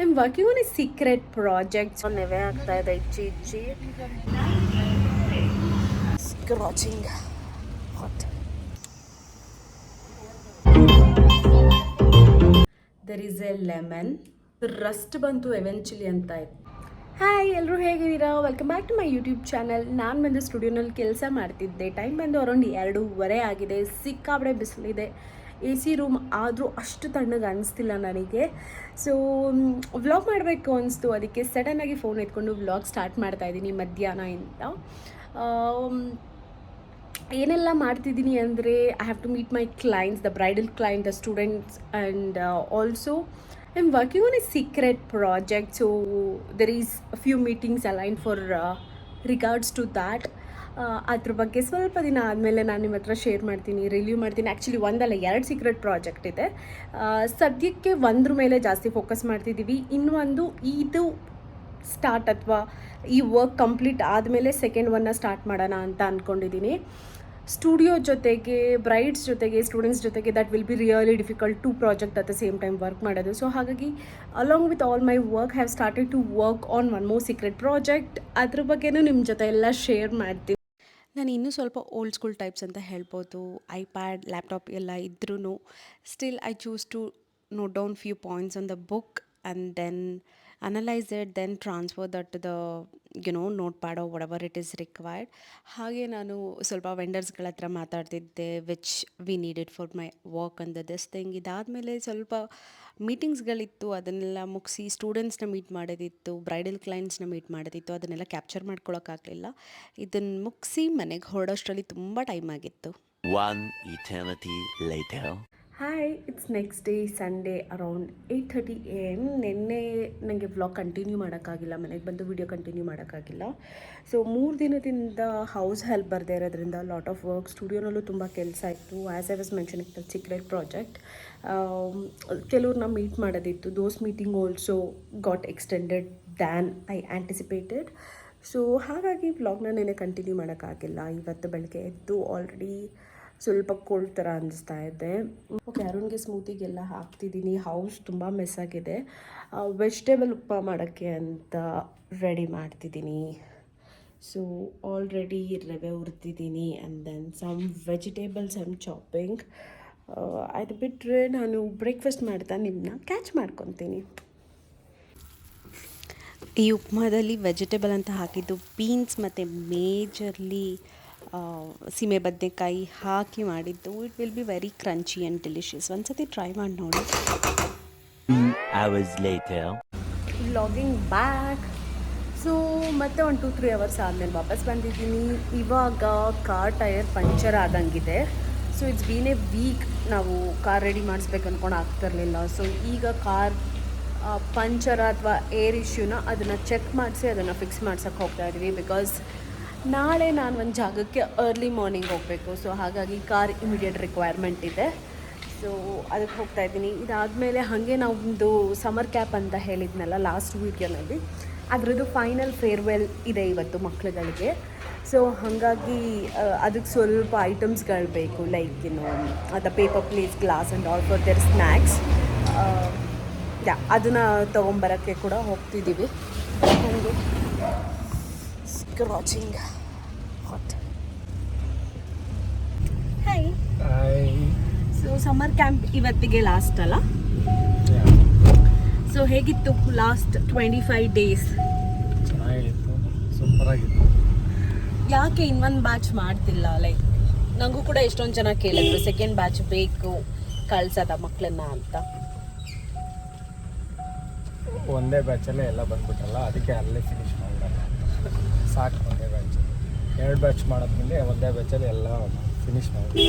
I'm working on a secret project. ನೆವೆ ಆಗ್ತಾ ಇದೆ itchy scratching hot. There is a lemon rust ಬಂತು eventually ಅಂತ ಇತ್ತು. ಹಾಯ್ ಎಲ್ಲರೂ ಹೇಗಿದ್ದೀರಾ? Welcome back to my YouTube channel. ನಾನು ಬಂದು ಸ್ಟುಡಿಯೋನಲ್ಲಿ ಕೆಲಸ ಮಾಡ್ತಿದ್ದೆ. ಟೈಮ್ ಬಂದು ಅರೌಂಡ್ 2:30 ಆಗಿದೆ. ಸಿಕ್ಕಾಬಡೆ ಬಿಸಿಲಿದೆ. ಎ ಸಿ ರೂಮ್ ಆದರೂ ಅಷ್ಟು ತಣ್ಣಗೆ ಅನಿಸ್ತಿಲ್ಲ ನನಗೆ. ಸೊ ವ್ಲಾಗ್ ಮಾಡಬೇಕು ಅನಿಸ್ತು. ಅದಕ್ಕೆ ಸಡನ್ನಾಗಿ ಫೋನ್ ಎತ್ಕೊಂಡು ವ್ಲಾಗ್ ಸ್ಟಾರ್ಟ್ ಮಾಡ್ತಾಯಿದ್ದೀನಿ ಮಧ್ಯಾಹ್ನ ಇಂದ. ಏನೆಲ್ಲ ಮಾಡ್ತಿದ್ದೀನಿ ಅಂದರೆ I have to meet my clients, the bridal client, the students, and also I'm working on a secret project, so there is a few meetings aligned for regards to that. ಅದ್ರ ಬಗ್ಗೆ ಸ್ವಲ್ಪ ದಿನ ಆದಮೇಲೆ ನಾನು ನಿಮ್ಮ ಹತ್ರ ಶೇರ್ ಮಾಡ್ತೀನಿ, review ಮಾಡ್ತೀನಿ. ಆ್ಯಕ್ಚುಲಿ ಒಂದಲ್ಲ 2 ಸೀಕ್ರೆಟ್ ಪ್ರಾಜೆಕ್ಟ್ ಇದೆ. ಸದ್ಯಕ್ಕೆ ಒಂದ್ರ ಮೇಲೆ ಜಾಸ್ತಿ ಫೋಕಸ್ ಮಾಡ್ತಿದ್ದೀವಿ. ಇನ್ನೊಂದು ಇದು ಸ್ಟಾರ್ಟ್ ಅಥವಾ ಈ ವರ್ಕ್ ಕಂಪ್ಲೀಟ್ ಆದಮೇಲೆ ಸೆಕೆಂಡ್ ಒನ್ನ ಸ್ಟಾರ್ಟ್ ಮಾಡೋಣ ಅಂತ ಅಂದ್ಕೊಂಡಿದ್ದೀನಿ. ಸ್ಟುಡಿಯೋ ಜೊತೆಗೆ ಬ್ರೈಡ್ಸ್ ಜೊತೆಗೆ ಸ್ಟೂಡೆಂಟ್ಸ್ ಜೊತೆಗೆ that will be really difficult to project at the same time work ಮಾಡೋದು. ಸೊ ಹಾಗಾಗಿ along with all my work have started to work on one more secret project. ಅದ್ರ ಬಗ್ಗೆನೂ ನಿಮ್ಮ ಜೊತೆ ಎಲ್ಲ ಶೇರ್ ಮಾಡ್ತೀನಿ. ನಾನು ಇನ್ನೂ ಸ್ವಲ್ಪ ಓಲ್ಡ್ ಸ್ಕೂಲ್ ಟೈಪ್ಸ್ ಅಂತ ಹೇಳ್ಬೋದು. ಐಪ್ಯಾಡ್, ಲ್ಯಾಪ್ಟಾಪ್ ಎಲ್ಲ ಇದ್ರೂ still I choose to note down few points on the book and then analyse it, then transfer that the notepad or whatever it is required. ಹಾಗೆ ನಾನು ಸ್ವಲ್ಪ ವೆಂಡರ್ಸ್ಗಳ ಹತ್ರ ಮಾತಾಡ್ತಿದ್ದೆ which we needed for my work ಅಂದ this thing. ಇದಾದಮೇಲೆ ಸ್ವಲ್ಪ ಮೀಟಿಂಗ್ಸ್ಗಳಿತ್ತು, ಅದನ್ನೆಲ್ಲ ಮುಗಿಸಿ ಸ್ಟೂಡೆಂಟ್ಸ್ನ ಮೀಟ್ ಮಾಡೋದಿತ್ತು, ಬ್ರೈಡಲ್ ಕ್ಲೈಂಟ್ಸ್ನ ಮೀಟ್ ಮಾಡೋದಿತ್ತು. ಅದನ್ನೆಲ್ಲ ಕ್ಯಾಪ್ಚರ್ ಮಾಡ್ಕೊಳಕ್ಕಾಗಲಿಲ್ಲ. ಇದನ್ನು ಮುಗಿಸಿ ಮನೆಗೆ ಹೊರಡೋಷ್ಟರಲ್ಲಿ ತುಂಬ ಟೈಮ್ ಆಗಿತ್ತು. One eternity later. Hi, it's next day Sunday around 8:30 AM. ನಿನ್ನೆ ನನಗೆ ವ್ಲಾಗ್ ಕಂಟಿನ್ಯೂ ಮಾಡೋಕ್ಕಾಗಿಲ್ಲ, ಮನೆಗೆ ಬಂದು ವಿಡಿಯೋ ಕಂಟಿನ್ಯೂ ಮಾಡೋಕ್ಕಾಗಿಲ್ಲ. ಸೊ 3 ದಿನದಿಂದ ಹೌಸ್ ಹೆಲ್ಪ್ ಬರದೇ ಇರೋದ್ರಿಂದ ಲಾಟ್ ಆಫ್ ವರ್ಕ್. ಸ್ಟುಡಿಯೋನಲ್ಲೂ ತುಂಬ ಕೆಲಸ ಇತ್ತು. As I was mentioning the secret project. ಕೆಲವ್ರನ್ನ ಮೀಟ್ ಮಾಡೋದಿತ್ತು. Those meeting also got extended than I anticipated. So ಹಾಗಾಗಿ ವ್ಲಾಗ್ನ ನೆನೆ ಕಂಟಿನ್ಯೂ ಮಾಡೋಕ್ಕಾಗಿಲ್ಲ. ಇವತ್ತು ಬೆಳಗ್ಗೆ ಎದ್ದು ಆಲ್ರೆಡಿ ಸ್ವಲ್ಪ ಕೋಲ್ಡ್ ಥರ ಅನ್ನಿಸ್ತಾ ಇದೆ. ಓಕೆ, ಅರುಣ್ಗೆ ಸ್ಮೂತಿಗೆಲ್ಲ ಹಾಕ್ತಿದ್ದೀನಿ. ಹೌಸ್ ತುಂಬ ಮೆಸ್ ಆಗಿದೆ. ವೆಜಿಟೇಬಲ್ ಉಪ್ಮಾ ಮಾಡೋಕ್ಕೆ ಅಂತ ರೆಡಿ ಮಾಡ್ತಿದ್ದೀನಿ. ಸೊ ಆಲ್ರೆಡಿ ರವೆ ಹುರಿದಿದ್ದೀನಿ and then some vegetables and chopping. ಅದು ಬಿಟ್ಟರೆ ನಾನು ಬ್ರೇಕ್ಫಾಸ್ಟ್ ಮಾಡ್ತಾ ನಿಮ್ಮನ್ನ ಕ್ಯಾಚ್ ಮಾಡ್ಕೊತೀನಿ. ಈ ಉಪ್ಮಾದಲ್ಲಿ ವೆಜಿಟೇಬಲ್ ಅಂತ ಹಾಕಿದ್ದು ಬೀನ್ಸ್ ಮತ್ತು ಮೇಜರ್ಲಿ ಸೀಮೆ ಬದನೆಕಾಯಿ ಹಾಕಿ ಮಾಡಿದ್ದು. It will be very crunchy and delicious. ಒಂದ್ಸತಿ ಟ್ರೈ ಮಾಡಿ ನೋಡಿ. 2 hours later. Vlogging back. So ಮತ್ತೆ 1-2-3 ಅವರ್ಸ್ ಆದಮೇಲೆ ವಾಪಸ್ ಬಂದಿದ್ದೀನಿ. ಇವಾಗ ಕಾರ್ ಟೈರ್ ಪಂಚರ್ ಆದಂಗಿದೆ. So it's been a week. ನಾವು ಕಾರ್ ರೆಡಿ ಮಾಡಿಸ್ಬೇಕು ಅಂದ್ಕೊಂಡು ಆಗ್ತಿರಲಿಲ್ಲ. ಸೊ ಈಗ ಕಾರ್ ಪಂಚರ್ ಅಥವಾ ಏರ್ ಇಶ್ಯೂನ ಅದನ್ನು ಚೆಕ್ ಮಾಡಿಸಿ ಅದನ್ನು ಫಿಕ್ಸ್ ಮಾಡ್ಸೋಕ್ಕೆ ಹೋಗ್ತಾ ಇದ್ದೀವಿ. ಬಿಕಾಸ್ ನಾಳೆ ನಾನು ಒಂದು ಜಾಗಕ್ಕೆ ಅರ್ಲಿ ಮಾರ್ನಿಂಗ್ ಹೋಗಬೇಕು. ಸೊ ಹಾಗಾಗಿ ಕಾರ್ ಇಮಿಡಿಯೇಟ್ ರಿಕ್ವೈರ್ಮೆಂಟ್ ಇದೆ. ಸೊ ಅದಕ್ಕೆ ಹೋಗ್ತಾ ಇದ್ದೀನಿ. ಇದಾದಮೇಲೆ ಹಾಗೆ ನಾವೊಂದು ಸಮರ್ ಕ್ಯಾಪ್ ಅಂತ ಹೇಳಿದ್ನಲ್ಲ ಲಾಸ್ಟ್ ವೀಡಿಯೋನಲ್ಲಿ, ಅದರದ್ದು ಫೈನಲ್ ಫೇರ್ವೆಲ್ ಇದೆ ಇವತ್ತು ಮಕ್ಕಳುಗಳಿಗೆ. ಸೊ ಹಾಗಾಗಿ ಅದಕ್ಕೆ ಸ್ವಲ್ಪ ಐಟಮ್ಸ್ಗಳು ಬೇಕು, ಲೈಕ್ ಅದು paper plates, glass and all for there snacks. ಅದನ್ನು ತೊಗೊಂಬರೋಕ್ಕೆ ಕೂಡ ಹೋಗ್ತಿದ್ದೀವಿ. ಹಾಗೆ scratching hot. Hi. So summer camp ಇವತ್ತಿಗೆ ಲಾಸ್ಟ್ ಅಲ್ಲ? ಸೊ ಹೇಗಿತ್ತು ಲಾಸ್ಟ್ 25 days? ಚೆನ್ನಾಗಿತ್ತು, ಸೂಪರ್ ಆಗಿತ್ತು. ಯಾಕೆ ಇನ್ನೊಂದು ಬ್ಯಾಚ್ ಮಾಡ್ತಿಲ್ಲ? ಲೈಕ್ ನನಗೂ ಕೂಡ ಎಷ್ಟೊಂದು ಜನ ಕೇಳಿದ್ರು ಸೆಕೆಂಡ್ ಬ್ಯಾಚ್ ಬೇಕು ಕಳ್ಸದ ಮಕ್ಕಳನ್ನ ಅಂತ. ಒಂದೇ ಬ್ಯಾಚಲ್ಲೇ ಎಲ್ಲ ಬಂದ್ಬಿಟ್ರಲ್ಲ, ಅದಕ್ಕೆ ಅಲ್ಲೇ ಫಿನಿಶ್ ಮಾಡೋಣ ಸಾಕು. ಒಂದೇ ಬ್ಯಾಚ್ 2 ಬ್ಯಾಚ್ ಮಾಡೋದ್ಮೇಲೆ ಒಂದೇ ಬ್ಯಾಚಲ್ಲಿ ಎಲ್ಲ ಫಿನಿಶ್ ಮಾಡಿ.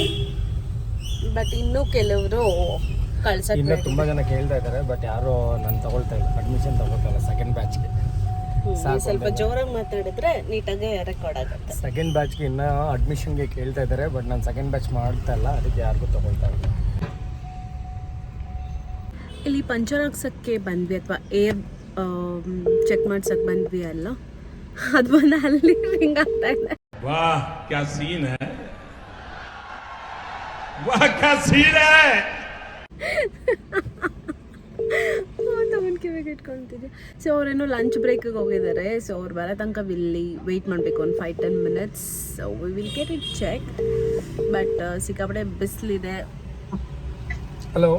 ಬಟ್ ಇನ್ನೂ ಕೆಲವರು ಕಳ್ಸಕ್ಕೆ ಇನ್ನೂ ತುಂಬ ಜನ ಕೇಳ್ತಾ ಇದ್ದಾರೆ, ಬಟ್ ಯಾರು ನಾನು ತಗೊಳ್ತಾ ಇಲ್ಲ, ಅಡ್ಮಿಷನ್ ತಗೋತಲ್ಲ ಸೆಕೆಂಡ್ ಬ್ಯಾಚ್ಗೆ. ಸ್ವಲ್ಪ ಜೋರಾಗಿ ಮಾತಾಡಿದ್ರೆ ನೀಟಾಗಿ ರೆಕಾರ್ಡ್ ಆಗುತ್ತೆ. ಸೆಕೆಂಡ್ ಬ್ಯಾಚ್ಗೆ ಇನ್ನೂ ಅಡ್ಮಿಷನ್ಗೆ ಕೇಳ್ತಾ ಇದ್ದಾರೆ, ಬಟ್ ನಾನು ಸೆಕೆಂಡ್ ಬ್ಯಾಚ್ ಮಾಡ್ತಾ ಇಲ್ಲ, ಅದಕ್ಕೆ ಯಾರಿಗೂ ತಗೊಳ್ತಾ ಇಲ್ಲ. ಇಲ್ಲಿ ಪಂಚರ್ ಹಾಕ್ಸೋಕ್ಕೆ ಬಂದ್ವಿ ಅಥವಾ ಏರ್ ಚೆಕ್ ಮಾಡ್ಸಕ್ಕೆ ಬಂದ್ವಿ ಅಲ್ಲ, ಅದು ಬಂದು ಅಲ್ಲಿ ರಿಂಗ್ ಆಗ್ತಾ ಇದೆ. ವಾಹ್ ಕ್ಯಾ ಸೀನ್ ಹೈ, ವಾಹ್ ಕ್ಯಾ ಸೀನ್ ಹೈ. तो ಕಿವಿಗೆ ಇಟ್ಕೊಳ್ತಿದ್ದೆ. ಸೊ ಅವರೇನೋ ಲಂಚ್ ಬ್ರೇಕಿಗೆ ಹೋಗಿದ್ದಾರೆ. ಸೊ ಅವ್ರು ಬರೋ ತನಕ ಇಲ್ಲಿ ವೆಯ್ಟ್ ಮಾಡಬೇಕು ಒಂದು 5-10 minutes. So we will get it check. But ಸಿಕ್ಕಾಪಟ್ಟೆ ಬಿಸಿಲಿದೆ. ಹಲೋ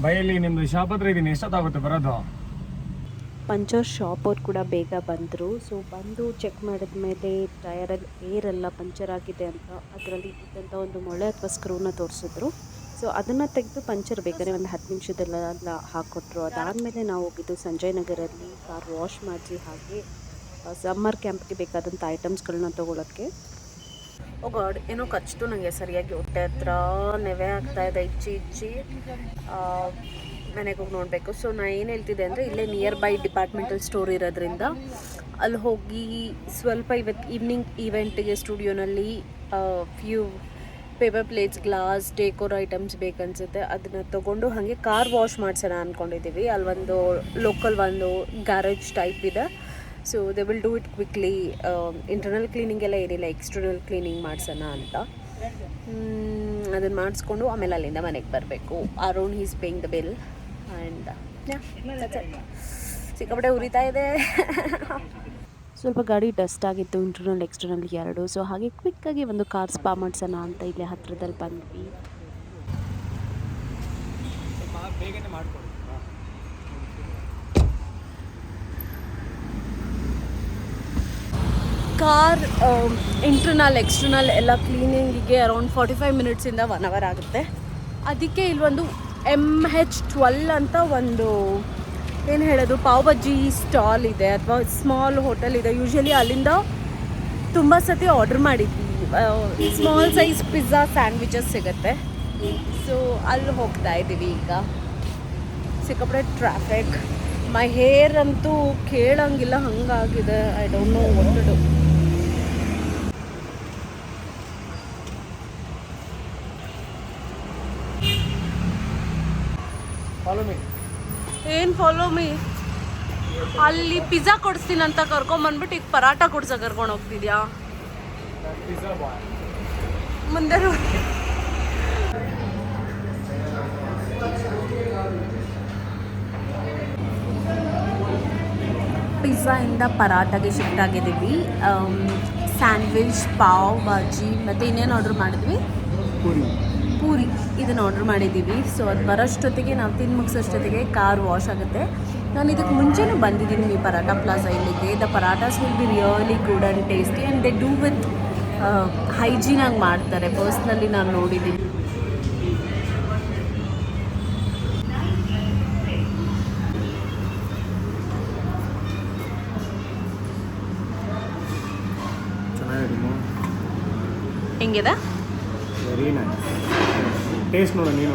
ಬೈಯಲ್ಲಿ ನಿಮ್ಮದು ಶಾಪ್ ಹತ್ರ ಇದ್ದೀನಿ, ಎಷ್ಟೊತ್ತಾಗುತ್ತೆ ಬರೋದು? ಪಂಚರ್ ಶಾಪ್ ಅವ್ರು ಕೂಡ ಬೇಗ ಬಂದರು. ಸೊ ಬಂದು ಚೆಕ್ ಮಾಡಿದ ಮೇಲೆ ಟಯರಲ್ಲಿ ಏರೆಲ್ಲ ಪಂಚರ್ ಆಗಿದೆ ಅಂತ ಅದರಲ್ಲಿ ಇದ್ದಂಥ ಒಂದು ಮೊಳೆ ಅಥವಾ ಸ್ಕ್ರೂನ ತೋರಿಸಿದ್ರು. ಸೊ ಅದನ್ನು ತೆಗೆದು ಪಂಚರ್ ಬೇಕಾದ್ರೆ ಒಂದು 10 ನಿಮಿಷದಲ್ಲ ಹಾಕ್ಕೊಟ್ರು. ಅದಾದಮೇಲೆ ನಾವು ಹೋಗಿದ್ದು ಸಂಜಯ್ ನಗರಲ್ಲಿ ಕಾರ್ ವಾಶ್ ಮಾಡಿಸಿ ಹಾಗೆ ಸಮ್ಮರ್ ಕ್ಯಾಂಪ್ಗೆ ಬೇಕಾದಂಥ ಐಟಮ್ಸ್ಗಳನ್ನ ತೊಗೊಳಕ್ಕೆ. ಗಾಡ್, ಏನೋ ಕಚ್ಚಿತು ನನಗೆ ಸರಿಯಾಗಿ ಹೊಟ್ಟೆ ಹತ್ರ ನೆವೆ ಆಗ್ತಾಯಿದೆ ಇಚ್ಚಿ ಮನೆಗೆ ಹೋಗಿ ನೋಡಬೇಕು. ಸೊ ನಾನು ಏನು ಹೇಳ್ತಿದ್ದೆ ಅಂದರೆ ಇಲ್ಲೇ ನಿಯರ್ ಬೈ ಡಿಪಾರ್ಟ್ಮೆಂಟಲ್ ಸ್ಟೋರ್ ಇರೋದ್ರಿಂದ ಅಲ್ಲಿ ಹೋಗಿ ಸ್ವಲ್ಪ ಇವತ್ತು ಈವ್ನಿಂಗ್ ಈವೆಂಟಿಗೆ ಸ್ಟುಡಿಯೋನಲ್ಲಿ few paper plates, glass, decor items ಬೇಕನ್ಸುತ್ತೆ. ಅದನ್ನು ತೊಗೊಂಡು ಹಾಗೆ ಕಾರ್ ವಾಶ್ ಮಾಡಿಸೋಣ ಅಂದ್ಕೊಂಡಿದ್ದೀವಿ. ಅಲ್ಲೊಂದು ಲೋಕಲ್ ಒಂದು ಗ್ಯಾರೇಜ್ ಟೈಪ್ ಇದೆ. So they will do it quickly. Internal cleaning ಎಲ್ಲ ಏನಿಲ್ಲ, ಎಕ್ಸ್ಟರ್ನಲ್ ಕ್ಲೀನಿಂಗ್ ಮಾಡಿಸೋಣ ಅಂತ. ಅದನ್ನು ಮಾಡಿಸ್ಕೊಂಡು ಆಮೇಲೆ ಅಲ್ಲಿಂದ ಮನೆಗೆ ಬರಬೇಕು. Around he's paying the bill and ಸಿಕ್ಕಾಪಟ್ಟೆ ಉರಿತಾ ಇದೆ. ಸ್ವಲ್ಪ ಗಾಡಿ ಡಸ್ಟ್ ಆಗಿತ್ತು, ಇಂಟರ್ನಲ್ ಎಕ್ಸ್ಟರ್ನಲ್ ಎರಡು. ಸೊ ಹಾಗೆ ಕ್ವಿಕ್ಕಾಗಿ ಒಂದು ಕಾರ್ ಸ್ಪಾ ಮಾಡಿಸೋಣ ಅಂತ ಇಲ್ಲೇ ಹತ್ರದಲ್ಲಿ ಬಂದ್ವಿ. ಬೇಗನೆ ಮಾಡ್ಕೊಡಿ. ಕಾರ್ ಇಂಟರ್ನಲ್ ಎಕ್ಸ್ಟರ್ನಲ್ ಎಲ್ಲ ಕ್ಲೀನಿಂಗಿಗೆ ಅರೌಂಡ್ 45 ಮಿನಿಟ್ಸಿಂದ 1 ಅವರ್ ಆಗುತ್ತೆ. ಅದಕ್ಕೆ ಇಲ್ಲೊಂದು MH12 ಅಂತ ಒಂದು ಏನು ಹೇಳೋದು ಪಾವ್ ಬಜ್ಜಿ ಸ್ಟಾಲ್ ಇದೆ ಅಥವಾ ಸ್ಮಾಲ್ ಹೋಟೆಲ್ ಇದೆ. ಯೂಶ್ವಲಿ ಅಲ್ಲಿಂದ ತುಂಬ ಸತಿ ಆರ್ಡ್ರ್ ಮಾಡಿದ್ವಿ. ಸ್ಮಾಲ್ ಸೈಜ್ ಪಿಜ್ಜಾ ಸ್ಯಾಂಡ್ವಿಚಸ್ ಸಿಗುತ್ತೆ. ಸೊ ಅಲ್ಲಿ ಹೋಗ್ತಾ ಇದ್ದೀವಿ ಈಗ. ಸಿಕ್ಕಾಪಟ್ಟೆ ಟ್ರಾಫಿಕ್. ಮೈ ಹೇರ್ ಅಂತೂ ಕೇಳಂಗಿಲ್ಲ, ಹಂಗಾಗಿದೆ. I don't know what to do. ಏನು ಫಾಲೋ ಮೀ? ಅಲ್ಲಿ ಪಿಜ್ಜಾ ಕೊಡಿಸ್ತೀನಿ ಅಂತ ಕರ್ಕೊಂಬಂದ್ಬಿಟ್ಟು ಈಗ ಪರಾಟ ಕೊಡ್ಸೋ ಕರ್ಕೊಂಡು ಹೋಗ್ತಿದ್ಯಾ? ಮುಂದೆ ಪಿಜ್ಜಾಯಿಂದ ಪರಾಟಾಗೆ ಶಿಫ್ಟ್ ಆಗಿದ್ದೀವಿ. ಸ್ಯಾಂಡ್ವಿಚ್, ಪಾವ್ ಭಾಜಿ ಮತ್ತು ಇನ್ನೇನು ಆರ್ಡ್ರ್ ಮಾಡಿದ್ವಿ? ಪೂರಿ ಇದನ್ನು ಆರ್ಡ್ರ್ ಮಾಡಿದ್ದೀವಿ. ಸೊ ಅದು ಬರೋಷ್ಟೊತ್ತಿಗೆ ನಾವು ತಿಂದು ಮುಗಿಸೋಷ್ಟೊತ್ತಿಗೆ ಕಾರ್ ವಾಶ್ ಆಗುತ್ತೆ. ನಾನು ಇದಕ್ಕೆ ಮುಂಚೆನೂ ಬಂದಿದ್ದೀನಿ ಈ ಪರಾಟ ಪ್ಲಾಜಾ ಇಲ್ಲಿಗೆ. The parathas will be really good and tasty and they do with ಹೈಜೀನಾಗಿ ಮಾಡ್ತಾರೆ. ಪರ್ಸ್ನಲಿ ನಾನು ನೋಡಿದ್ದೀನಿ. ಹೆಂಗಿದೆ? Very nice. ಟೇಸ್ಟ್ ನೋಡ ನೀನು.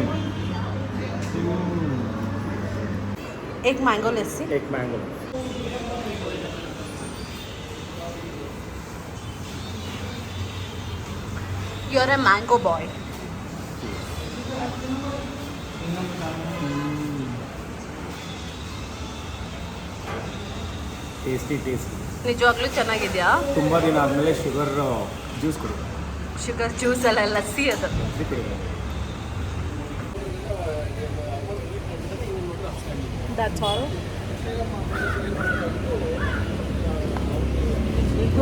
Egg mango lassi. Egg mango. You are a mango boy. Tasty tasty. ನಿಜವಾಗ್ಲೂ ಚೆನ್ನಾಗಿದೆಯಾ? ತುಂಬ ದಿನ ಆದಮೇಲೆ ಶುಗರ್ ಜ್ಯೂಸ್ ಕೊಡಿ. ಶುಗರ್ ಜ್ಯೂಸ್ ಅಲ್ಲ, ಲಸ್ಸಿ ಅದು. That's all.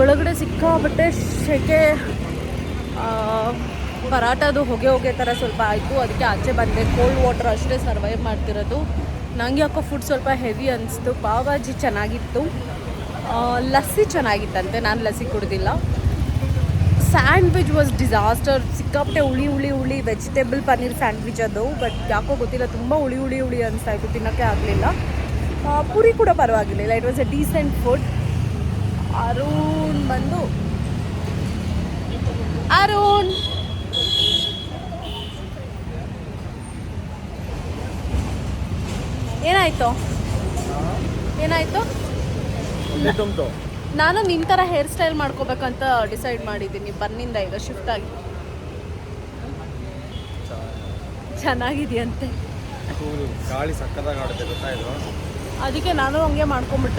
ಒಳಗಡೆ ಸಿಕ್ಕಾಪಟ್ಟೆ ಸೆಕೆ. ಪರಾಟದು ಹೊಗೆ ಥರ ಸ್ವಲ್ಪ ಆಯಿತು. ಅದಕ್ಕೆ ಆಚೆ ಬಂದೆ. ಕೋಲ್ಡ್ ವಾಟರ್ ಅಷ್ಟೇ ಸರ್ವೈವ್ ಮಾಡ್ತಿರೋದು. ನನಗೆ ಯಾಕೋ ಫುಡ್ ಸ್ವಲ್ಪ ಹೆವಿ ಅನಿಸ್ತು. ಪಾವ್ ಭಾಜಿ ಚೆನ್ನಾಗಿತ್ತು, ಲಸ್ಸಿ ಚೆನ್ನಾಗಿತ್ತಂತೆ. ನಾನು ಲಸ್ಸಿ ಕುಡ್ದಿಲ್ಲ. Sandwich was disaster. ಸಿಕ್ಕಾಪಟ್ಟೆ ಹುಳಿ ವೆಜಿಟೇಬಲ್ ಪನ್ನೀರ್ ಸ್ಯಾಂಡ್ವಿಚ್ ಅದು. ಬಟ್ ಯಾಕೋ ಗೊತ್ತಿಲ್ಲ, ತುಂಬ ಹುಳಿ ಅನಿಸ್ತಾ ಇತ್ತು, ತಿನ್ನೋಕ್ಕೆ ಆಗಲಿಲ್ಲ. ಪೂರಿ ಕೂಡ ಪರವಾಗಿಲ್ಲ. It was A decent food. Arun ಬಂದು ಅರುಣ್ ಏನಾಯಿತು? ನಾನು ನಿನ್ನ ಥರ ಹೇರ್ ಸ್ಟೈಲ್ ಮಾಡ್ಕೋಬೇಕಂತ ಡಿಸೈಡ್ ಮಾಡಿದ್ದೀನಿ. ಬನ್ನಿಂದ ಈಗ ಶಿಫ್ಟ್ ಆಗಿ. ಚೆನ್ನಾಗಿದೆಯಂತೆ. ಗಾಳಿ ಸಕ್ಕತ್ತಾಗಿ ಆಡುತ್ತೆ, ಗೊತ್ತಾಯಿತು. ಅದಕ್ಕೆ ನಾನು ಹಂಗೆ ಮಾಡ್ಕೊಂಬಿಟ್ಟ.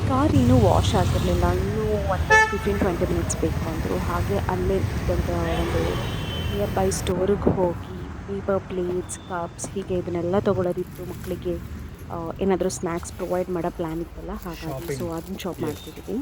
ಕಾರ್ ಇನ್ನೂ ವಾಶ್ ಆಗಿರಲಿಲ್ಲ. ಇನ್ನೂ 15-20 ಮಿನಿಟ್ಸ್ ಬೇಕು ಅಂದರು. ಹಾಗೆ ಅಲ್ಲೇ ಇದ್ದಂಥ ಒಂದು ನಿಯರ್ ಬೈ ಸ್ಟೋರಿಗೆ ಹೋಗಿ ಪೇಪರ್ ಪ್ಲೇಟ್ಸ್ ಕಪ್ಸ್ ಹೀಗೆ ಇದನ್ನೆಲ್ಲ ತೊಗೊಳೋದಿತ್ತು ಮಕ್ಕಳಿಗೆ ಏನಾದರೂ ಸ್ನ್ಯಾಕ್ಸ್ ಪ್ರೊವೈಡ್ ಮಾಡೋ ಪ್ಲ್ಯಾನ್ ಇತ್ತಲ್ಲ ಹಾಗಾಗಿ Shopping. ಸೊ ಅದನ್ನ ಶಾಪ್ ಮಾಡ್ತಿದ್ದೀವಿ.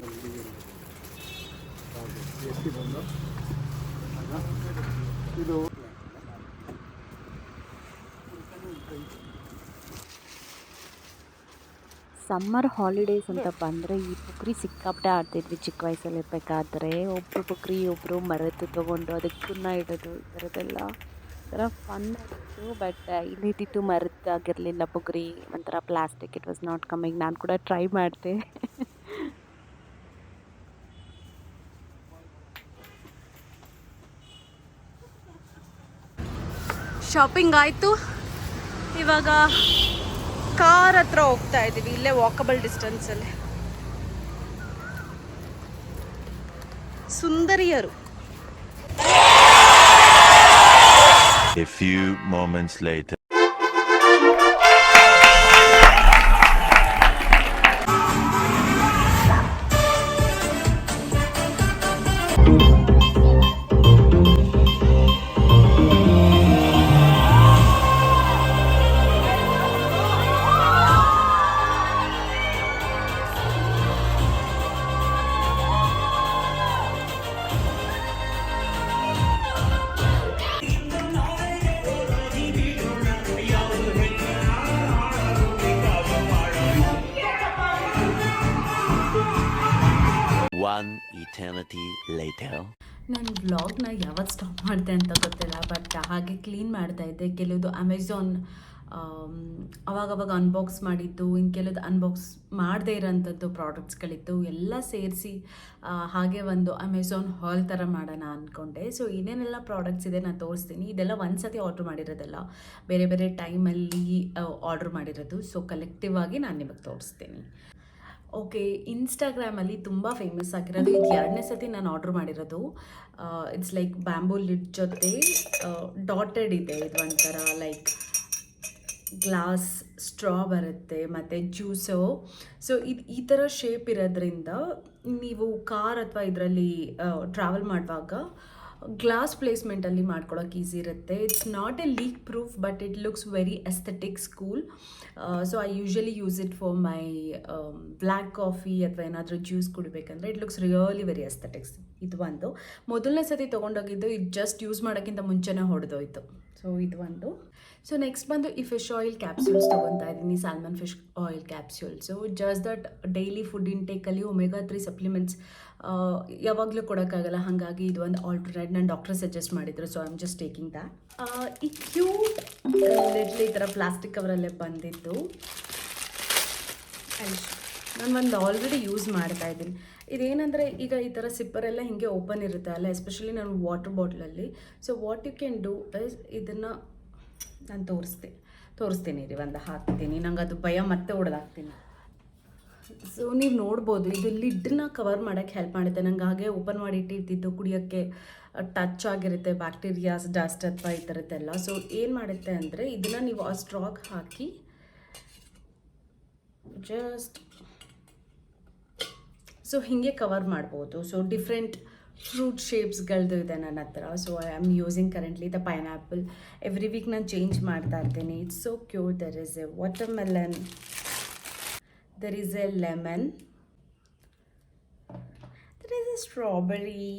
ಸಮ್ಮರ್ ಹಾಲಿಡೇಸ್ ಅಂತ ಬಂದರೆ ಈ ಪುಕ್ರಿ ಸಿಕ್ಕಾಪಟ್ಟೆ ಆಡ್ತಿದ್ವಿ ಚಿಕ್ಕ ವಯಸ್ಸಲ್ಲಿ ಇರಬೇಕಾದ್ರೆ. ಒಬ್ಬರು ಪುಕ್ರಿ ಒಬ್ಬರು ಮರೆತು ತೊಗೊಂಡು ಅದಕ್ಕೆ ಸುಣ್ಣ ಇಡೋದು ಈ ಥರದ್ದೆಲ್ಲ ಒಂಥರ ಫನ್ ಆಗಿತ್ತು. ಬಟ್ ಇಲ್ಲಿದ್ದಿತ್ತು ಮರೆತಾಗಿರಲಿಲ್ಲ ಪುಕ್ರಿ, ಒಂಥರ plastic, it was not coming. ನಾನು ಕೂಡ ಟ್ರೈ ಮಾಡಿದೆ. ಶಾಪಿಂಗ್ ಆಯಿತು. ಇವಾಗ ಕಾರ್ ಹತ್ರ ಹೋಗ್ತಾ ಇದ್ದೀವಿ, ಇಲ್ಲೇ walkable ಡಿಸ್ಟೆನ್ಸಲ್ಲಿ. ಸುಂದರಿಯರು. A few moments later. One eternity later. ನಾನು ವ್ಲಾಗ್ನ ಯಾವಾಗ ಸ್ಟಾಪ್ ಮಾಡಿದೆ ಅಂತ ಗೊತ್ತಿಲ್ಲ, ಬಟ್ ಹಾಗೆ ಕ್ಲೀನ್ ಮಾಡ್ತಾ ಇದ್ದೆ. ಕೆಲವುದು ಅಮೆಝಾನ್ ಅವಾಗವಾಗ ಅನ್ಬಾಕ್ಸ್ ಮಾಡಿದ್ದು, ಇನ್ನು ಕೆಲವುದು ಅನ್ಬಾಕ್ಸ್ ಮಾಡದೇ ಇರೋಂಥದ್ದು ಪ್ರಾಡಕ್ಟ್ಸ್ಗಳಿತ್ತು, ಎಲ್ಲ ಸೇರಿಸಿ ಹಾಗೆ ಒಂದು ಅಮೆಝಾನ್ ಹಾಲ್ ಥರ ಮಾಡೋಣ ಅಂದ್ಕೊಂಡೆ. ಸೊ ಏನೇನೆಲ್ಲ ಪ್ರಾಡಕ್ಟ್ಸ್ ಇದೆ ನಾನು ತೋರಿಸ್ತೀನಿ. ಇದೆಲ್ಲ ಒಂದು ಸತಿ ಆರ್ಡ್ರ್ ಮಾಡಿರೋದಲ್ಲ, ಬೇರೆ ಬೇರೆ ಟೈಮಲ್ಲಿ ಆರ್ಡ್ರ್ ಮಾಡಿರೋದು. ಸೊ ಕಲೆಕ್ಟಿವ್ ಆಗಿ ನಾನು ನಿಮಗೆ ತೋರಿಸ್ತೀನಿ. ಓಕೆ, ಇನ್ಸ್ಟಾಗ್ರಾಮಲ್ಲಿ ತುಂಬ ಫೇಮಸ್ ಆಗಿರೋದು ಇದು 2ನೇ ಸತಿ ನಾನು ಆರ್ಡ್ರ್ ಮಾಡಿರೋದು. ಇಟ್ಸ್ ಲೈಕ್ ಬ್ಯಾಂಬೂ ಲಿಡ್ ಜೊತೆ ಡಾಟೆಡ್ ಇದೆ. ಇದು ಒಂಥರ ಲೈಕ್ ಗ್ಲಾಸ್ ಸ್ಟ್ರಾ ಬರುತ್ತೆ ಮತ್ತು ಜ್ಯೂಸು. ಸೊ ಇದು ಈ ಥರ ಶೇಪ್ ಇರೋದ್ರಿಂದ ನೀವು ಕಾರ್ ಅಥವಾ ಇದರಲ್ಲಿ ಟ್ರಾವೆಲ್ ಮಾಡುವಾಗ ಗ್ಲಾಸ್ ಪ್ಲೇಸ್ಮೆಂಟಲ್ಲಿ ಮಾಡ್ಕೊಳ್ಳೋಕೆ ಈಸಿ ಇರುತ್ತೆ. It's not a leak proof, but it looks very aesthetics cool. So I usually use it for my black coffee ಅಥವಾ ಏನಾದರೂ ಜ್ಯೂಸ್ ಕುಡಿಬೇಕಂದ್ರೆ it looks really very aesthetics. ಇದು ಒಂದು. ಮೊದಲನೇ ಸತಿ ತೊಗೊಂಡೋಗಿದ್ದು ಇದು ಜಸ್ಟ್ ಯೂಸ್ ಮಾಡೋಕ್ಕಿಂತ ಮುಂಚೆನೇ ಹೊಡೆದೋಯ್ತು. ಸೊ ಇದು ಒಂದು. ಸೊ ನೆಕ್ಸ್ಟ್ ಬಂದು ಈ ಫಿಶ್ ಆಯಿಲ್ ಕ್ಯಾಪ್ಸ್ಯೂಲ್ಸ್ ತೊಗೊತಾ ಇದ್ದೀನಿ, salmon fish oil capsules. Just that daily food ಇಂಟೇಕಲ್ಲಿ ಒಮೆಗಾ 3 ಸಪ್ಲಿಮೆಂಟ್ಸ್ ಯಾವಾಗಲೂ ಕೊಡೋಕ್ಕಾಗಲ್ಲ, ಹಾಗಾಗಿ ಇದು ಒಂದು ಆಲ್ಟರ್ನೇಟ್ ನನ್ನ ಡಾಕ್ಟರ್ ಸಜೆಸ್ಟ್ ಮಾಡಿದ್ರು. So I am just taking that. ಈ ಕ್ಯೂಟ್ ಲಿಟ್ಲಿ ಈ ಥರ ಪ್ಲಾಸ್ಟಿಕ್ ಕವರಲ್ಲೇ ಬಂದಿದ್ದು ನಾನು ಒಂದು ಆಲ್ರೆಡಿ ಯೂಸ್ ಮಾಡ್ತಾ ಇದ್ದೀನಿ. ಇದೇನೆಂದರೆ ಈಗ ಈ ಥರ ಸಿಪ್ಪರೆಲ್ಲ ಹೀಗೆ ಓಪನ್ ಇರುತ್ತೆ ಅಲ್ಲ, ಎಸ್ಪೆಷಲಿ ನಾನು ವಾಟರ್ ಬಾಟ್ಲಲ್ಲಿ. So what you can do is ಇದನ್ನು ನಾನು ತೋರಿಸ್ತೀನಿ ರೀ, ಒಂದು ಹಾಕ್ತೀನಿ. ನಂಗೆ ಅದು ಭಯ ಮತ್ತೆ ಹೊಡೆದಾಕ್ತೀನಿ. ಸೊ ನೀವು ನೋಡ್ಬೋದು, ಇದು ಲಿಡ್ನ ಕವರ್ ಮಾಡೋಕ್ಕೆ ಹೆಲ್ಪ್ ಮಾಡುತ್ತೆ. ನಂಗೆ ಹಾಗೆ ಓಪನ್ ಮಾಡಿ ಇಟ್ಟಿದ್ದು ಕುಡಿಯೋಕ್ಕೆ ಟಚ್ ಆಗಿರುತ್ತೆ ಬ್ಯಾಕ್ಟೀರಿಯಾಸ್, ಡಸ್ಟ್ ಅಥವಾ ಈ ಥರದ್ದೆಲ್ಲ. ಸೊ ಏನು ಮಾಡುತ್ತೆ ಅಂದರೆ ಇದನ್ನು ನೀವು ಆ ಸ್ಟ್ರಾಗ್ ಹಾಕಿ ಜಸ್ಟ್ ಸೊ ಹೀಗೆ ಕವರ್ ಮಾಡ್ಬೋದು. ಸೊ ಡಿಫ್ರೆಂಟ್ ಫ್ರೂಟ್ ಶೇಪ್ಸ್ಗಳದ್ದು ಇದೆ ನನ್ನ ಹತ್ರ. So I am using currently the pineapple. Every week ನಾನು ಚೇಂಜ್ ಮಾಡ್ತಾ ಇರ್ತೀನಿ. It's so cute. There is A watermelon, there is a lemon, there is a strawberry,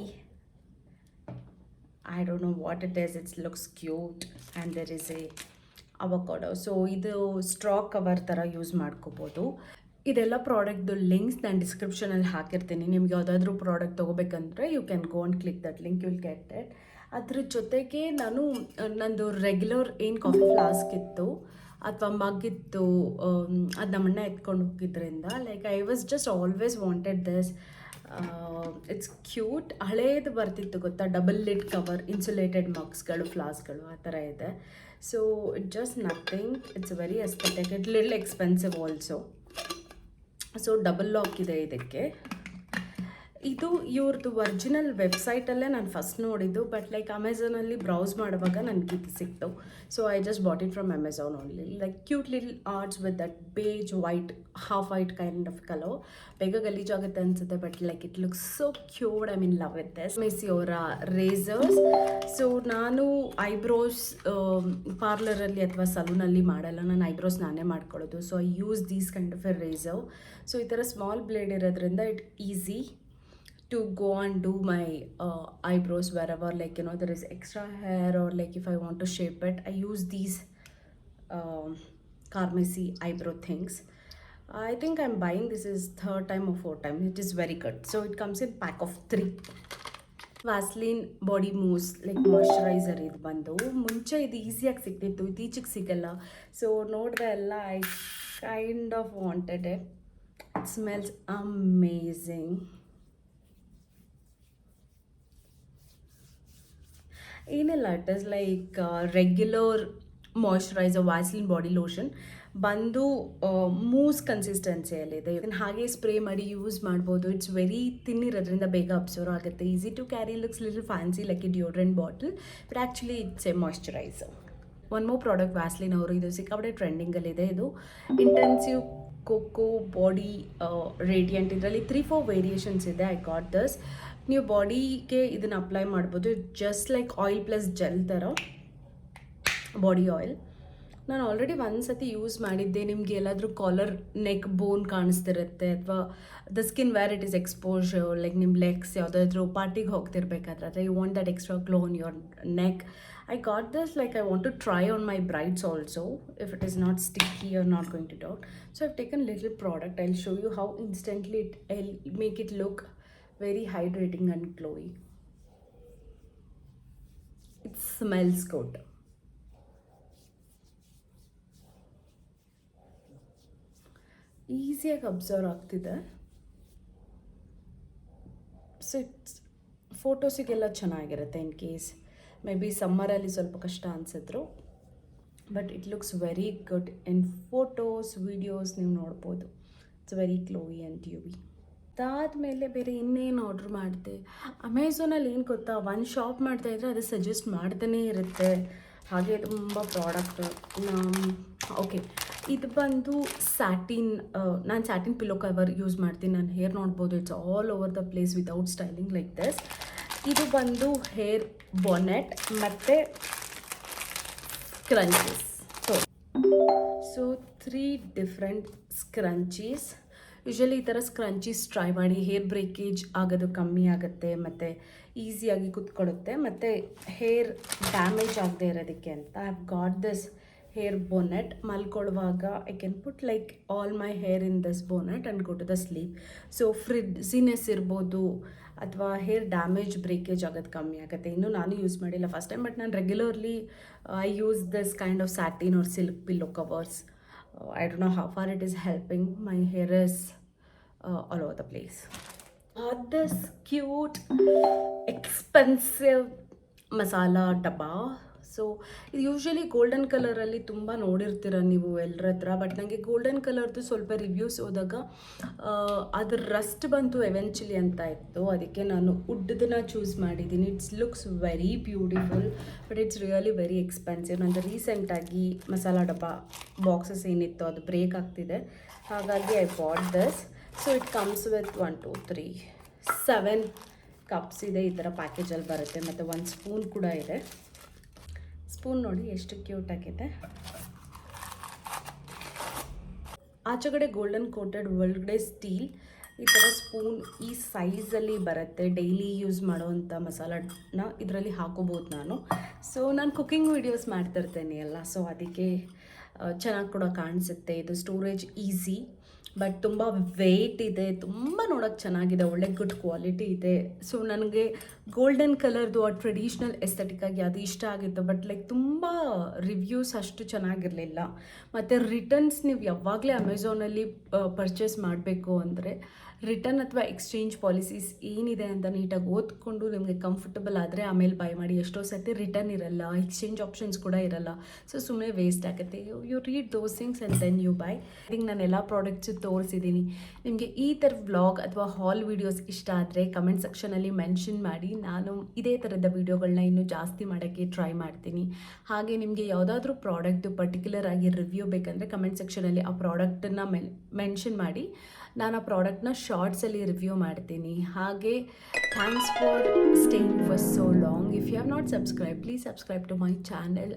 I don't know what it is, it looks cute, and there is a avocado. So ಇದು straw cover ಥರ use ಮಾಡ್ಕೋಬೋದು. ಇದೆಲ್ಲ ಪ್ರಾಡಕ್ಟ್ದು links ನಾನು ಡಿಸ್ಕ್ರಿಪ್ಷನಲ್ಲಿ ಹಾಕಿರ್ತೀನಿ. ನಿಮ್ಗೆ ಯಾವುದಾದ್ರೂ ಪ್ರಾಡಕ್ಟ್ ತೊಗೋಬೇಕಂದ್ರೆ you can go and click that link, you will get it. ಅದ್ರ ಜೊತೆಗೆ ನಾನು ನಂದು ರೆಗ್ಯುಲರ್ ಏನು ಕಾಫಿ ಫ್ಲಾಸ್ಕ್ ಇತ್ತು ಅಥವಾ ಮಗ್ಗಿತ್ತು, ಅದು ನಮ್ಮಣ್ಣ ಎತ್ಕೊಂಡು ಹೋಗಿದ್ದರಿಂದ like I was just always wanted this. It's cute. ಹಳೇದು ಬರ್ತಿತ್ತು ಗೊತ್ತಾ, ಡಬಲ್ ಲಿಡ್ ಕವರ್, ಇನ್ಸುಲೇಟೆಡ್ ಮಗ್ಸ್ಗಳು, ಫ್ಲಾಸ್ಕ್ಗಳು ಆ ಥರ ಇದೆ. So it just nothing, it's very aesthetic, it little expensive also. So double lock ಇದೆ ಇದಕ್ಕೆ. ಇದು ಇವ್ರದ್ದು ಒರಿಜಿನಲ್ ವೆಬ್ಸೈಟಲ್ಲೇ ನಾನು ಫಸ್ಟ್ ನೋಡಿದ್ದು, ಬಟ್ ಲೈಕ್ ಅಮೆಝಾನಲ್ಲಿ ಬ್ರೌಸ್ ಮಾಡುವಾಗ ನನಗೆ ಇದು ಸಿಕ್ತು. So I just bought it from Amazon only. Like cute little arts with that beige white, half white kind of colour. ಬೇಗ ಗಲೀಜಾಗುತ್ತೆ ಅನಿಸುತ್ತೆ, but like it looks so cute. I mean love with this. ಮೆಸ್ಸಿ ಅವರ razors. So ನಾನು eyebrows ಪಾರ್ಲರಲ್ಲಿ ಅಥವಾ ಸಲೂನಲ್ಲಿ ಮಾಡಲ್ಲ, ನಾನು ಐಬ್ರೋಸ್ ನಾನೇ ಮಾಡ್ಕೊಳ್ಳೋದು. So I use these kind of a razor. So ಈ ಥರ ಸ್ಮಾಲ್ ಬ್ಲೇಡ್ ಇರೋದ್ರಿಂದ it easy to go and do my eyebrows wherever, like, you know, there is extra hair, or like if I want to shape it, I use these Carmesi eyebrow things. I think I'm buying, this is third time or fourth time. It is very good. So it comes in pack of 3. Vaseline body mousse like moisturiser. ಇದು ಬಂದು ಮುಂಚೆ ಇದು ಈಸಿಯಾಗಿ ಸಿಗ್ತಿತ್ತು, ಇತ್ತೀಚೆಗೆ ಸಿಗಲ್ಲ. So ನೋಡಿದೆ ಎಲ್ಲ, I kind of wanted it. It smells amazing. ಏನಿಲ್ಲ, it is like regular moisturiser Vaseline body lotion ಬಂದು ಮೂಸ್ ಕನ್ಸಿಸ್ಟೆನ್ಸಿಯಲ್ಲಿದೆ. ಇದನ್ನು ಹಾಗೆ ಸ್ಪ್ರೇ ಮಾಡಿ ಯೂಸ್ ಮಾಡ್ಬೋದು. ಇಟ್ಸ್ ವೆರಿ ತಿನ್ ಇರೋದ್ರಿಂದ ಬೇಗ ಅಬ್ಸರ್ವ್ ಆಗುತ್ತೆ. Easy to carry, looks little fancy like a deodorant bottle, but actually it's a moisturiser. One more product Vaseline ಅವರು, ಇದು ಸಿಕ್ಕಾಪಟ್ಟೆ ಟ್ರೆಂಡಿಂಗಲ್ಲಿದೆ. ಇದು ಇಂಟೆನ್ಸಿವ್ ಕೋಕೋ ಬಾಡಿ ರೇಡಿಯಂಟ್. ಇದರಲ್ಲಿ 3-4 ವೇರಿಯೇಷನ್ಸ್ ಇದೆ. I got this. ನೀವು ಬಾಡಿಗೆ ಇದನ್ನು ಅಪ್ಲೈ ಮಾಡ್ಬೋದು. Just like oil plus gel ಥರ ಬಾಡಿ ಆಯಿಲ್. ನಾನು ಆಲ್ರೆಡಿ ಒಂದು ಸತಿ ಯೂಸ್ ಮಾಡಿದ್ದೆ. ನಿಮಗೆ ಎಲ್ಲಾದರೂ ಕಾಲರ್ ನೆಕ್ ಬೋನ್ ಕಾಣಿಸ್ತಿರುತ್ತೆ, ಅಥವಾ the skin where it is exposure, like ನಿಮ್ಮ ಲೆಗ್ಸ್ ಯಾವುದಾದ್ರೂ ಪಾರ್ಟಿಗೆ ಹೋಗ್ತಿರ್ಬೇಕಾದ್ರೆ you want that extra glow on your neck. I got this, like I want to try on my brides also, if it is not sticky or not going to doubt. So I've taken little product. I'll show you how instantly I'll make it look very hydrating and glowy. It smells good. ಈಸಿಯಾಗಿ absorb ಆಗ್ತಿದೆ. So it's ಫೋಟೋಸಿಗೆಲ್ಲ ಚೆನ್ನಾಗಿರುತ್ತೆ. In case maybe ಸಮ್ಮರಲ್ಲಿ ಸ್ವಲ್ಪ ಕಷ್ಟ ಅನಿಸಿದ್ರು, but it looks very good in photos, videos ನೀವು ನೋಡ್ಬೋದು. It's very glowy and dewy. ಅದಾದಮೇಲೆ ಬೇರೆ ಇನ್ನೇನು ಆರ್ಡ್ರ್ ಮಾಡಿದೆ. ಅಮೆಝಾನಲ್ಲಿ ಏನು ಗೊತ್ತಾ, ಒಂದು ಶಾಪ್ ಮಾಡ್ತಾಯಿದ್ರೆ ಅದು ಸಜೆಸ್ಟ್ ಮಾಡ್ತಾನೇ ಇರುತ್ತೆ. ಹಾಗೆ ತುಂಬ ಪ್ರಾಡಕ್ಟು. ಓಕೆ, ಇದು ಬಂದು ಸ್ಯಾಟಿನ್. ನಾನು ಸ್ಯಾಟಿನ್ ಪಿಲ್ಲೋ ಕವರ್ ಯೂಸ್ ಮಾಡ್ತೀನಿ. ನಾನು ಹೇರ್ ನೋಡ್ಬೋದು, it's all over the place without styling like this. ಇದು ಬಂದು ಹೇರ್ ಬಾನೆಟ್ ಮತ್ತು ಸ್ಕ್ರಂಚೀಸ್. So 3 different ಸ್ಕ್ರಂಚೀಸ್. ಯೂಶ್ವಲಿ ಈ ಥರ ಸ್ಕ್ರಂಚೀಸ್ ಟ್ರೈ ಮಾಡಿ. ಹೇರ್ ಬ್ರೇಕೇಜ್ ಆಗೋದು ಕಮ್ಮಿ ಆಗುತ್ತೆ, ಮತ್ತು ಈಸಿಯಾಗಿ ಕುತ್ಕೊಳ್ಳುತ್ತೆ, ಮತ್ತು ಹೇರ್ ಡ್ಯಾಮೇಜ್ ಆಗದೆ ಇರೋದಕ್ಕೆ ಅಂತ. I have got this hair bonnet. ಮಲ್ಕೊಳ್ಳುವಾಗ I can put like all my hair in this bonnet and go to the sleep. So frizziness ಇರ್ಬೋದು, ಅಥವಾ ಹೇರ್ ಡ್ಯಾಮೇಜ್ ಬ್ರೇಕೇಜ್ ಆಗೋದು ಕಮ್ಮಿ ಆಗುತ್ತೆ. ಇನ್ನೂ ನಾನು ಯೂಸ್ ಮಾಡಿಲ್ಲ ಫಸ್ಟ್ ಟೈಮ್, ಬಟ್ ನಾನು regularly I use this kind of satin or silk pillow covers. I don't know how far it is helping. My hair is all over the place. This cute expensive masala dabba. So ಇದು usually golden ಕಲರಲ್ಲಿ ತುಂಬ ನೋಡಿರ್ತೀರ ನೀವು ಎಲ್ಲರ ಹತ್ರ, but ನನಗೆ golden ಕಲರ್ದು ಸ್ವಲ್ಪ ರಿವ್ಯೂಸ್ ಹೋದಾಗ ಅದ್ರ ರಸ್ಟ್ ಬಂತು ಎವೆಂಚುಲಿ ಅಂತ ಇತ್ತು. ಅದಕ್ಕೆ ನಾನು ವುಡ್ದನ್ನ ಚೂಸ್ ಮಾಡಿದ್ದೀನಿ. It's looks very beautiful, but it's really very expensive. ನಂದು ರೀಸೆಂಟಾಗಿ ಮಸಾಲಾ ಡಬ್ಬ ಬಾಕ್ಸಸ್ ಏನಿತ್ತು ಅದು ಬ್ರೇಕ್ ಆಗ್ತಿದೆ, ಹಾಗಾಗಿ I bought this. So it comes with 1 2 3 7 cups ಇದೆ. ಈ ಥರ ಪ್ಯಾಕೇಜಲ್ಲಿ ಬರುತ್ತೆ, ಮತ್ತು 1 ಸ್ಪೂನ್ ಕೂಡ ಇದೆ. ಸ್ಪೂನ್ ನೋಡಿ ಎಷ್ಟು ಕ್ಯೂಟ್ ಆಗಿದೆ. ಆಚೆಗಡೆ ಗೋಲ್ಡನ್ ಕೋಟೆಡ್, ಒಳಗಡೆ ಸ್ಟೀಲ್. ಈ ಥರ ಸ್ಪೂನ್ ಈ ಸೈಜಲ್ಲಿ ಬರುತ್ತೆ. ಡೈಲಿ ಯೂಸ್ ಮಾಡೋವಂಥ ಮಸಾಲನ ಇದರಲ್ಲಿ ಹಾಕೋಬೋದು ನಾನು. ಸೊ ನಾನು ಕುಕ್ಕಿಂಗ್ ವೀಡಿಯೋಸ್ ಮಾಡ್ತಿರ್ತೇನೆ ಎಲ್ಲ, ಸೊ ಅದಕ್ಕೆ ಚೆನ್ನಾಗಿ ಕೂಡ ಕಾಣಿಸುತ್ತೆ. ಇದು ಸ್ಟೋರೇಜ್ ಈಸಿ, ಬಟ್ ತುಂಬ ವೆಯ್ಟ್ ಇದೆ, ತುಂಬ ನೋಡೋಕ್ಕೆ ಚೆನ್ನಾಗಿದೆ, ಒಳ್ಳೆ ಗುಡ್ ಕ್ವಾಲಿಟಿ ಇದೆ. ಸೊ ನನಗೆ ಗೋಲ್ಡನ್ ಕಲರ್ದು ಆ ಟ್ರೆಡಿಷ್ನಲ್ ಎಸ್ಥೆಟಿಕ್ಕಾಗಿ ಅದು ಇಷ್ಟ ಆಗಿತ್ತು, ಬಟ್ ಲೈಕ್ ತುಂಬ ರಿವ್ಯೂಸ್ ಅಷ್ಟು ಚೆನ್ನಾಗಿರಲಿಲ್ಲ. ಮತ್ತು ರಿಟರ್ನ್ಸ್ ನೀವು ಯಾವಾಗಲೇ ಅಮೆಝಾನಲ್ಲಿ ಪರ್ಚೇಸ್ ಮಾಡಬೇಕು ಅಂದರೆ ರಿಟರ್ನ್ ಅಥವಾ ಎಕ್ಸ್ಚೇಂಜ್ ಪಾಲಿಸೀಸ್ ಏನಿದೆ ಅಂತ ನೀಟಾಗಿ ಓದ್ಕೊಂಡು ನಿಮಗೆ ಕಂಫರ್ಟಬಲ್ ಆದರೆ ಆಮೇಲೆ ಬೈ ಮಾಡಿ. ಎಷ್ಟೋ ಸರ್ತಿ ರಿಟರ್ನ್ ಇರಲ್ಲ, ಎಕ್ಸ್ಚೇಂಜ್ ಆಪ್ಷನ್ಸ್ ಕೂಡ ಇರಲ್ಲ. ಸೊ ಸುಮ್ಮನೆ ವೇಸ್ಟ್ ಆಗುತ್ತೆ. You read those things and then you buy. I think ನಾನು ಎಲ್ಲ ಪ್ರಾಡಕ್ಟ್ಸು ತೋರಿಸಿದ್ದೀನಿ. ನಿಮಗೆ ಈ ಥರ ವ್ಲಾಗ್ ಅಥವಾ ಹಾಲ್ ವೀಡಿಯೋಸ್ ಇಷ್ಟ ಆದರೆ ಕಮೆಂಟ್ ಸೆಕ್ಷನಲ್ಲಿ ಮೆನ್ಷನ್ ಮಾಡಿ. ನಾನು ಇದೇ ಥರದ ವೀಡಿಯೋಗಳನ್ನ ಇನ್ನೂ ಜಾಸ್ತಿ ಮಾಡೋಕ್ಕೆ ಟ್ರೈ ಮಾಡ್ತೀನಿ. ಹಾಗೆ ನಿಮಗೆ ಯಾವುದಾದ್ರೂ ಪ್ರಾಡಕ್ಟ್ ಪರ್ಟಿಕ್ಯುಲರ್ ಆಗಿ ರಿವ್ಯೂ ಬೇಕಂದರೆ ಕಮೆಂಟ್ ಸೆಕ್ಷನಲ್ಲಿ ಆ ಪ್ರಾಡಕ್ಟನ್ನು ಮೆನ್ಷನ್ ಮಾಡಿ. ನಾನು ಆ ಪ್ರಾಡಕ್ಟ್ನ ಶಾರ್ಟ್ಸಲ್ಲಿ ರಿವ್ಯೂ ಮಾಡ್ತೀನಿ. ಹಾಗೆ thanks for staying for so long. If you have not subscribe, please subscribe to my channel.